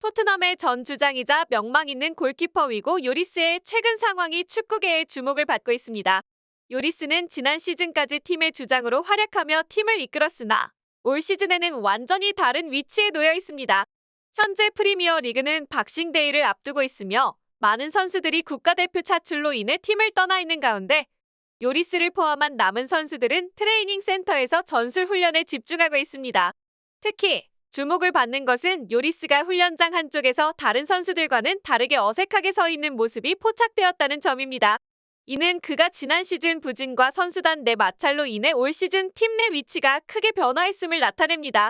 토트넘의 전 주장이자 명망 있는 골키퍼 위고 요리스의 최근 상황이 축구계의 주목을 받고 있습니다. 요리스는 지난 시즌까지 팀의 주장으로 활약하며 팀을 이끌었으나 올 시즌에는 완전히 다른 위치에 놓여 있습니다. 현재 프리미어 리그는 박싱데이를 앞두고 있으며 많은 선수들이 국가대표 차출로 인해 팀을 떠나 있는 가운데 요리스를 포함한 남은 선수들은 트레이닝 센터에서 전술 훈련에 집중하고 있습니다. 특히 주목을 받는 것은 요리스가 훈련장 한쪽에서 다른 선수들과는 다르게 어색하게 서 있는 모습이 포착되었다는 점입니다. 이는 그가 지난 시즌 부진과 선수단 내 마찰로 인해 올 시즌 팀 내 위치가 크게 변화했음을 나타냅니다.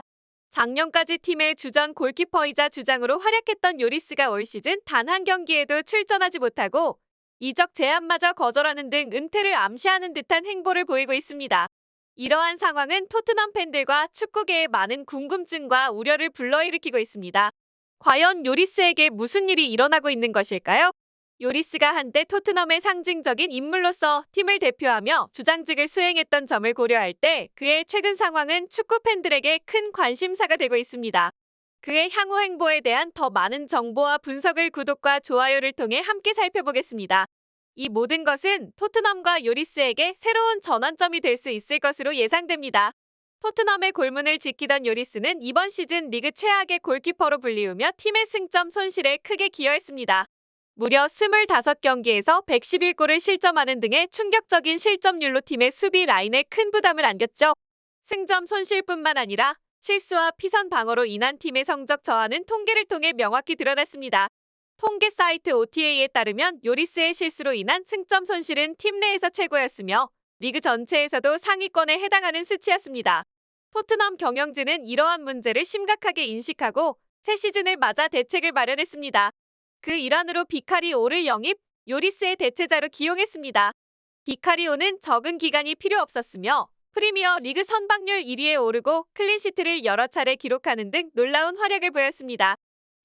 작년까지 팀의 주전 골키퍼이자 주장으로 활약했던 요리스가 올 시즌 단 한 경기에도 출전하지 못하고 이적 제안마저 거절하는 등 은퇴를 암시하는 듯한 행보를 보이고 있습니다. 이러한 상황은 토트넘 팬들과 축구계에 많은 궁금증과 우려를 불러일으키고 있습니다. 과연 요리스에게 무슨 일이 일어나고 있는 것일까요? 요리스가 한때 토트넘의 상징적인 인물로서 팀을 대표하며 주장직을 수행했던 점을 고려할 때 그의 최근 상황은 축구 팬들에게 큰 관심사가 되고 있습니다. 그의 향후 행보에 대한 더 많은 정보와 분석을 구독과 좋아요를 통해 함께 살펴보겠습니다. 이 모든 것은 토트넘과 요리스에게 새로운 전환점이 될 수 있을 것으로 예상됩니다. 토트넘의 골문을 지키던 요리스는 이번 시즌 리그 최악의 골키퍼로 불리우며 팀의 승점 손실에 크게 기여했습니다. 무려 25경기에서 111골을 실점하는 등의 충격적인 실점률로 팀의 수비 라인에 큰 부담을 안겼죠. 승점 손실뿐만 아니라 실수와 피선 방어로 인한 팀의 성적 저하는 통계를 통해 명확히 드러났습니다. 통계 사이트 OTA에 따르면 요리스의 실수로 인한 승점 손실은 팀 내에서 최고였으며 리그 전체에서도 상위권에 해당하는 수치였습니다. 토트넘 경영진은 이러한 문제를 심각하게 인식하고 새 시즌을 맞아 대책을 마련했습니다. 그 일환으로 비카리오를 영입, 요리스의 대체자로 기용했습니다. 비카리오는 적은 기간이 필요 없었으며 프리미어 리그 선방률 1위에 오르고 클린시트를 여러 차례 기록하는 등 놀라운 활약을 보였습니다.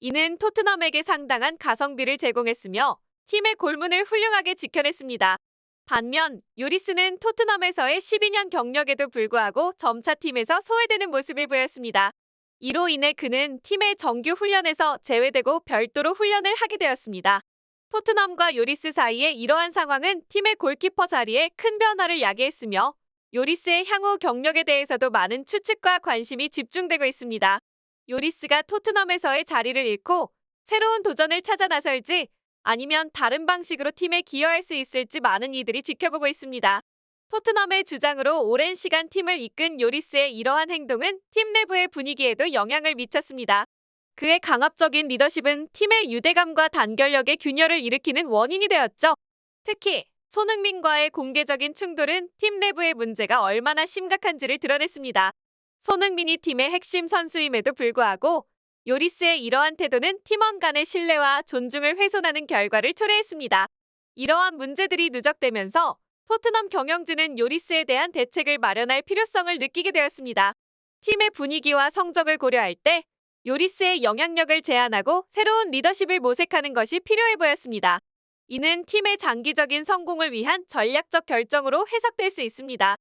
이는 토트넘에게 상당한 가성비를 제공했으며 팀의 골문을 훌륭하게 지켜냈습니다. 반면 요리스는 토트넘에서의 12년 경력에도 불구하고 점차 팀에서 소외되는 모습을 보였습니다. 이로 인해 그는 팀의 정규 훈련에서 제외되고 별도로 훈련을 하게 되었습니다. 토트넘과 요리스 사이의 이러한 상황은 팀의 골키퍼 자리에 큰 변화를 야기했으며 요리스의 향후 경력에 대해서도 많은 추측과 관심이 집중되고 있습니다. 요리스가 토트넘에서의 자리를 잃고 새로운 도전을 찾아 나설지 아니면 다른 방식으로 팀에 기여할 수 있을지 많은 이들이 지켜보고 있습니다. 토트넘의 주장으로 오랜 시간 팀을 이끈 요리스의 이러한 행동은 팀 내부의 분위기에도 영향을 미쳤습니다. 그의 강압적인 리더십은 팀의 유대감과 단결력의 균열을 일으키는 원인이 되었죠. 특히 손흥민과의 공개적인 충돌은 팀 내부의 문제가 얼마나 심각한지를 드러냈습니다. 손흥민이 팀의 핵심 선수임에도 불구하고 요리스의 이러한 태도는 팀원 간의 신뢰와 존중을 훼손하는 결과를 초래했습니다. 이러한 문제들이 누적되면서 토트넘 경영진은 요리스에 대한 대책을 마련할 필요성을 느끼게 되었습니다. 팀의 분위기와 성적을 고려할 때 요리스의 영향력을 제한하고 새로운 리더십을 모색하는 것이 필요해 보였습니다. 이는 팀의 장기적인 성공을 위한 전략적 결정으로 해석될 수 있습니다.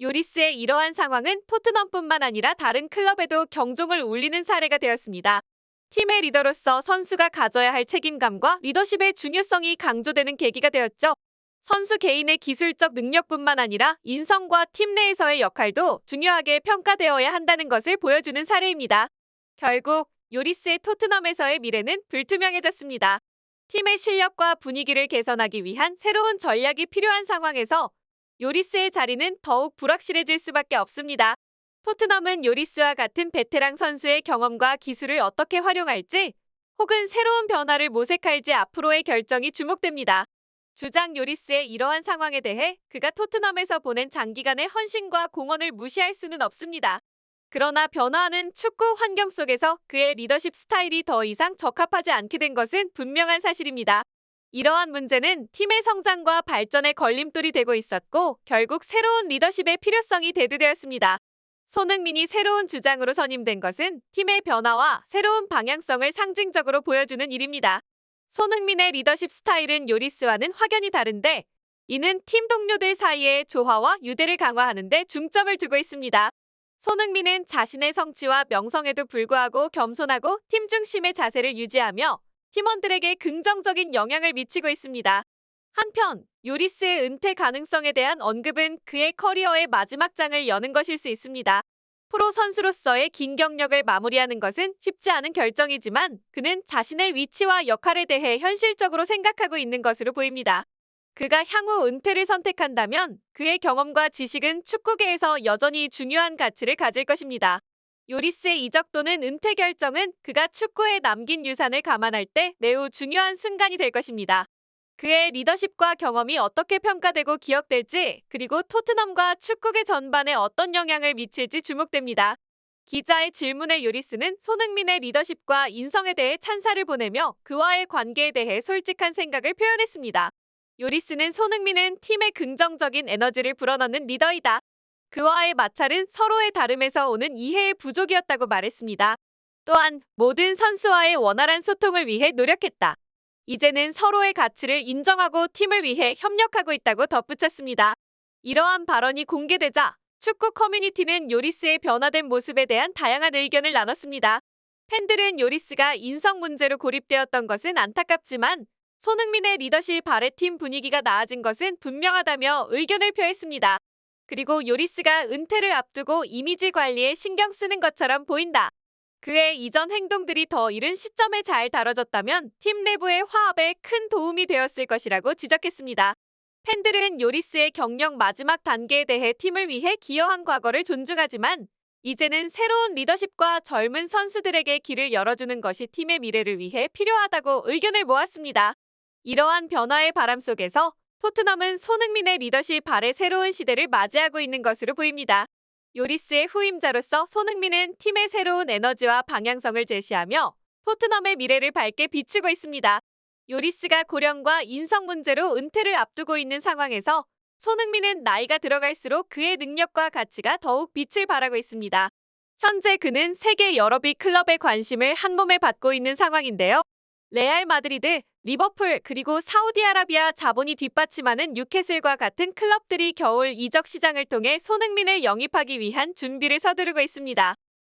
요리스의 이러한 상황은 토트넘뿐만 아니라 다른 클럽에도 경종을 울리는 사례가 되었습니다. 팀의 리더로서 선수가 가져야 할 책임감과 리더십의 중요성이 강조되는 계기가 되었죠. 선수 개인의 기술적 능력뿐만 아니라 인성과 팀 내에서의 역할도 중요하게 평가되어야 한다는 것을 보여주는 사례입니다. 결국 요리스의 토트넘에서의 미래는 불투명해졌습니다. 팀의 실력과 분위기를 개선하기 위한 새로운 전략이 필요한 상황에서 요리스의 자리는 더욱 불확실해질 수밖에 없습니다. 토트넘은 요리스와 같은 베테랑 선수의 경험과 기술을 어떻게 활용할지 혹은 새로운 변화를 모색할지 앞으로의 결정이 주목됩니다. 주장 요리스의 이러한 상황에 대해 그가 토트넘에서 보낸 장기간의 헌신과 공헌을 무시할 수는 없습니다. 그러나 변화하는 축구 환경 속에서 그의 리더십 스타일이 더 이상 적합하지 않게 된 것은 분명한 사실입니다. 이러한 문제는 팀의 성장과 발전에 걸림돌이 되고 있었고 결국 새로운 리더십의 필요성이 대두되었습니다. 손흥민이 새로운 주장으로 선임된 것은 팀의 변화와 새로운 방향성을 상징적으로 보여주는 일입니다. 손흥민의 리더십 스타일은 요리스와는 확연히 다른데 이는 팀 동료들 사이의 조화와 유대를 강화하는 데 중점을 두고 있습니다. 손흥민은 자신의 성취와 명성에도 불구하고 겸손하고 팀 중심의 자세를 유지하며 팀원들에게 긍정적인 영향을 미치고 있습니다. 한편 요리스의 은퇴 가능성에 대한 언급은 그의 커리어의 마지막 장을 여는 것일 수 있습니다. 프로 선수로서의 긴 경력을 마무리하는 것은 쉽지 않은 결정이지만 그는 자신의 위치와 역할에 대해 현실적으로 생각하고 있는 것으로 보입니다. 그가 향후 은퇴를 선택한다면 그의 경험과 지식은 축구계에서 여전히 중요한 가치를 가질 것입니다. 요리스의 이적 또는 은퇴 결정은 그가 축구에 남긴 유산을 감안할 때 매우 중요한 순간이 될 것입니다. 그의 리더십과 경험이 어떻게 평가되고 기억될지, 그리고 토트넘과 축구계 전반에 어떤 영향을 미칠지 주목됩니다. 기자의 질문에 요리스는 손흥민의 리더십과 인성에 대해 찬사를 보내며 그와의 관계에 대해 솔직한 생각을 표현했습니다. 요리스는 손흥민은 팀에 긍정적인 에너지를 불어넣는 리더이다. 그와의 마찰은 서로의 다름에서 오는 이해의 부족이었다고 말했습니다. 또한 모든 선수와의 원활한 소통을 위해 노력했다. 이제는 서로의 가치를 인정하고 팀을 위해 협력하고 있다고 덧붙였습니다. 이러한 발언이 공개되자 축구 커뮤니티는 요리스의 변화된 모습에 대한 다양한 의견을 나눴습니다. 팬들은 요리스가 인성 문제로 고립되었던 것은 안타깝지만 손흥민의 리더십 아래 팀 분위기가 나아진 것은 분명하다며 의견을 표했습니다. 그리고 요리스가 은퇴를 앞두고 이미지 관리에 신경 쓰는 것처럼 보인다. 그의 이전 행동들이 더 이른 시점에 잘 다뤄졌다면 팀 내부의 화합에 큰 도움이 되었을 것이라고 지적했습니다. 팬들은 요리스의 경력 마지막 단계에 대해 팀을 위해 기여한 과거를 존중하지만 이제는 새로운 리더십과 젊은 선수들에게 길을 열어주는 것이 팀의 미래를 위해 필요하다고 의견을 모았습니다. 이러한 변화의 바람 속에서 토트넘은 손흥민의 리더십 아래 새로운 시대를 맞이하고 있는 것으로 보입니다. 요리스의 후임자로서 손흥민은 팀의 새로운 에너지와 방향성을 제시하며 토트넘의 미래를 밝게 비추고 있습니다. 요리스가 고령과 인성 문제로 은퇴를 앞두고 있는 상황에서 손흥민은 나이가 들어갈수록 그의 능력과 가치가 더욱 빛을 발하고 있습니다. 현재 그는 세계 여러 빅 클럽의 관심을 한몸에 받고 있는 상황인데요. 레알 마드리드, 리버풀, 그리고 사우디아라비아 자본이 뒷받침하는 뉴캐슬과 같은 클럽들이 겨울 이적 시장을 통해 손흥민을 영입하기 위한 준비를 서두르고 있습니다.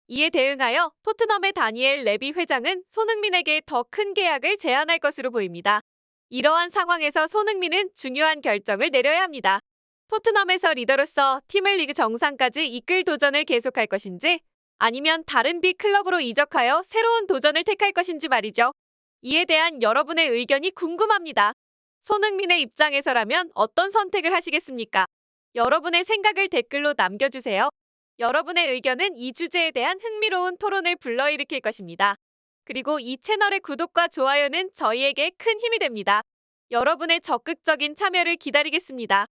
이에 대응하여 토트넘의 다니엘 레비 회장은 손흥민에게 더 큰 계약을 제안할 것으로 보입니다. 이러한 상황에서 손흥민은 중요한 결정을 내려야 합니다. 토트넘에서 리더로서 팀을 리그 정상까지 이끌 도전을 계속할 것인지, 아니면 다른 빅 클럽으로 이적하여 새로운 도전을 택할 것인지 말이죠. 이에 대한 여러분의 의견이 궁금합니다. 손흥민의 입장에서라면 어떤 선택을 하시겠습니까? 여러분의 생각을 댓글로 남겨주세요. 여러분의 의견은 이 주제에 대한 흥미로운 토론을 불러일으킬 것입니다. 그리고 이 채널의 구독과 좋아요는 저희에게 큰 힘이 됩니다. 여러분의 적극적인 참여를 기다리겠습니다.